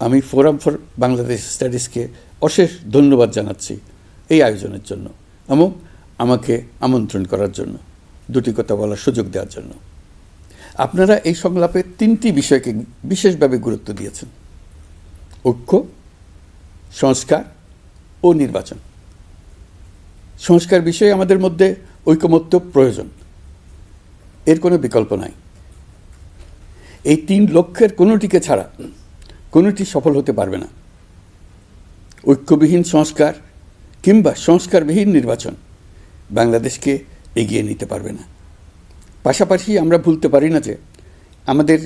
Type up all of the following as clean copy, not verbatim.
আমি forum for Bangladesh স্টাডিজকে অশেষ ধন্যবাদ জানাচ্ছি এই আয়োজনের জন্য এবং আমাকে আমন্ত্রণ করার জন্য, দুটি কথা বলার সুযোগ দেওয়ার জন্য। আপনারা এই সংলাপে 3টি বিষয়কে বিশেষভাবে গুরুত্ব দিয়েছেন: ঐক্য, সংস্কার ও নির্বাচন। সংস্কার বিষয়ে আমাদের মধ্যে ঐকমত্য প্রয়োজন, এর কোনো বিকল্প নাই। এই 3 লক্ষ্যের কোনোটিকে ছাড়া কোনোটি সফল হতে পারবে না। ঐক্যবিহীন সংস্কার কিংবা সংস্কারবিহীন নির্বাচন বাংলাদেশকে এগিয়ে নিতে পারবে না। পাশাপাশি আমরা ভুলতে পারি না যে আমাদের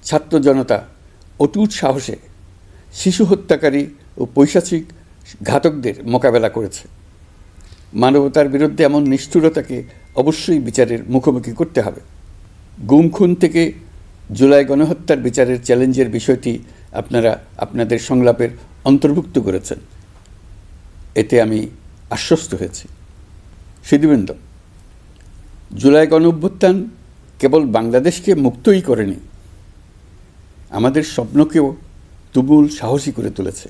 ছাত্র জনতা অটুট সাহসে শিশু হত্যাকারী ও পৈশাচিক ঘাতকদের মোকাবেলা করেছে। মানবতার বিরুদ্ধে এমন নিষ্ঠুরতাকে অবশ্যই বিচারের মুখোমুখি করতে হবে। গুম খুন থেকে জুলাই গণহত্যার বিচারের চ্যালেঞ্জের বিষয়টি আপনারা আপনাদের সংলাপের অন্তর্ভুক্ত করেছেন, এতে আমি আশ্বস্ত হয়েছি। সুধীবৃন্দ, জুলাই গণঅভ্যুত্থান কেবল বাংলাদেশকে মুক্তই করেনি, আমাদের স্বপ্নকেও তুমুল সাহসী করে তুলেছে।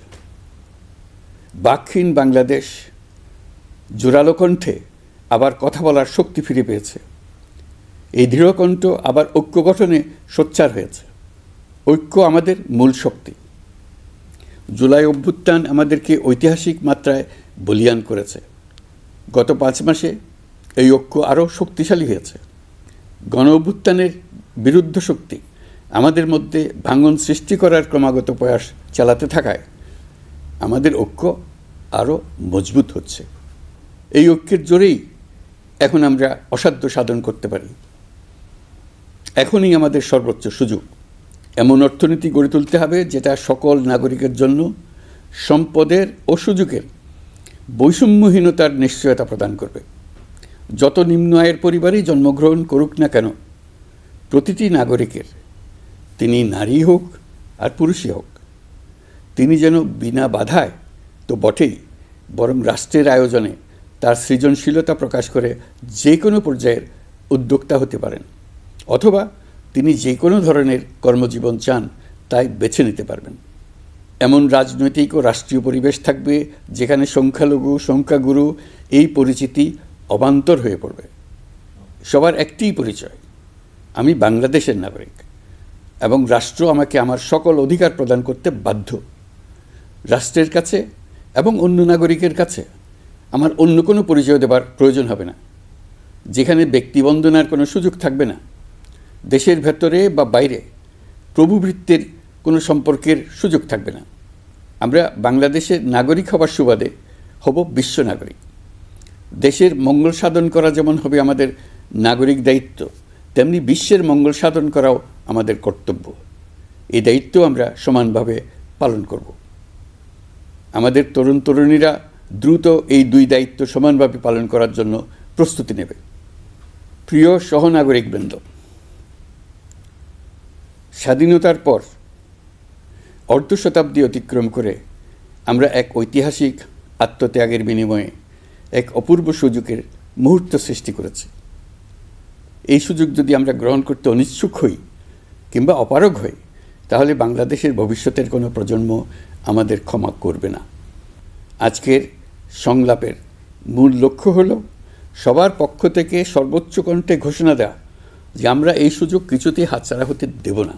বাকহীন বাংলাদেশ জোরালো কণ্ঠে আবার কথা বলার শক্তি ফিরে পেয়েছে। এই দৃঢ়কণ্ঠ আবার ঐক্য গঠনে সোচ্চার হয়েছে। ঐক্য আমাদের মূল শক্তি। জুলাই অভ্যুত্থান আমাদেরকে ঐতিহাসিক মাত্রায় বলীয়ান করেছে। গত 5 মাসে এই ঐক্য আরও শক্তিশালী হয়েছে। গণ অভ্যুত্থানের বিরুদ্ধ শক্তি আমাদের মধ্যে ভাঙন সৃষ্টি করার ক্রমাগত প্রয়াস চালাতে থাকায় আমাদের ঐক্য আরও মজবুত হচ্ছে। এই ঐক্যের জোরেই এখন আমরা অসাধ্য সাধন করতে পারি। এখনই আমাদের সর্বোচ্চ সুযোগ। এমন অর্থনীতি গড়ে তুলতে হবে যেটা সকল নাগরিকের জন্য সম্পদের ও সুযোগের বৈষম্যহীনতার নিশ্চয়তা প্রদান করবে। যত নিম্ন আয়ের পরিবারেই জন্মগ্রহণ করুক না কেন, প্রতিটি নাগরিকের, তিনি নারী হোক আর পুরুষই হোক, তিনি যেন বিনা বাধায় তো বটেই, বরং রাষ্ট্রের আয়োজনে তার সৃজনশীলতা প্রকাশ করে যে কোনো পর্যায়ের উদ্যোক্তা হতে পারেন, অথবা তিনি যে কোনো ধরনের কর্মজীবন চান তাই বেছে নিতে পারবেন। এমন রাজনৈতিক ও রাষ্ট্রীয় পরিবেশ থাকবে যেখানে সংখ্যালঘু সংখ্যাগুরু এই পরিচিতি অবান্তর হয়ে পড়বে। সবার একটিই পরিচয়, আমি বাংলাদেশের নাগরিক এবং রাষ্ট্র আমাকে আমার সকল অধিকার প্রদান করতে বাধ্য। রাষ্ট্রের কাছে এবং অন্য নাগরিকের কাছে আমার অন্য কোনো পরিচয় দেবার প্রয়োজন হবে না, যেখানে ব্যক্তিবন্দনার কোনো সুযোগ থাকবে না। দেশের ভেতরে বা বাইরে প্রভুভৃত্যের কোনো সম্পর্কের সুযোগ থাকবে না। আমরা বাংলাদেশের নাগরিক হবার সুবাদে হব বিশ্ব নাগরিক। দেশের মঙ্গল সাধন করা যেমন হবে আমাদের নাগরিক দায়িত্ব, তেমনি বিশ্বের মঙ্গল সাধন করাও আমাদের কর্তব্য। এই দায়িত্ব আমরা সমানভাবে পালন করব। আমাদের তরুণ তরুণীরা দ্রুত এই 2 দায়িত্ব সমানভাবে পালন করার জন্য প্রস্তুতি নেবে। প্রিয় সহনাগরিকবৃন্দ, স্বাধীনতার পর অর্ধ শতাব্দী অতিক্রম করে আমরা এক ঐতিহাসিক আত্মত্যাগের বিনিময়ে এক অপূর্ব সুযোগের মুহূর্ত সৃষ্টি করেছি। এই সুযোগ যদি আমরা গ্রহণ করতে অনিচ্ছুক হই কিংবা অপারগ হই, তাহলে বাংলাদেশের ভবিষ্যতের কোনো প্রজন্ম আমাদের ক্ষমা করবে না। আজকের সংলাপের মূল লক্ষ্য হল সবার পক্ষ থেকে সর্বোচ্চ কণ্ঠে ঘোষণা দেওয়া যে আমরা এই সুযোগ কিছুতেই হাতছাড়া হতে দেব না।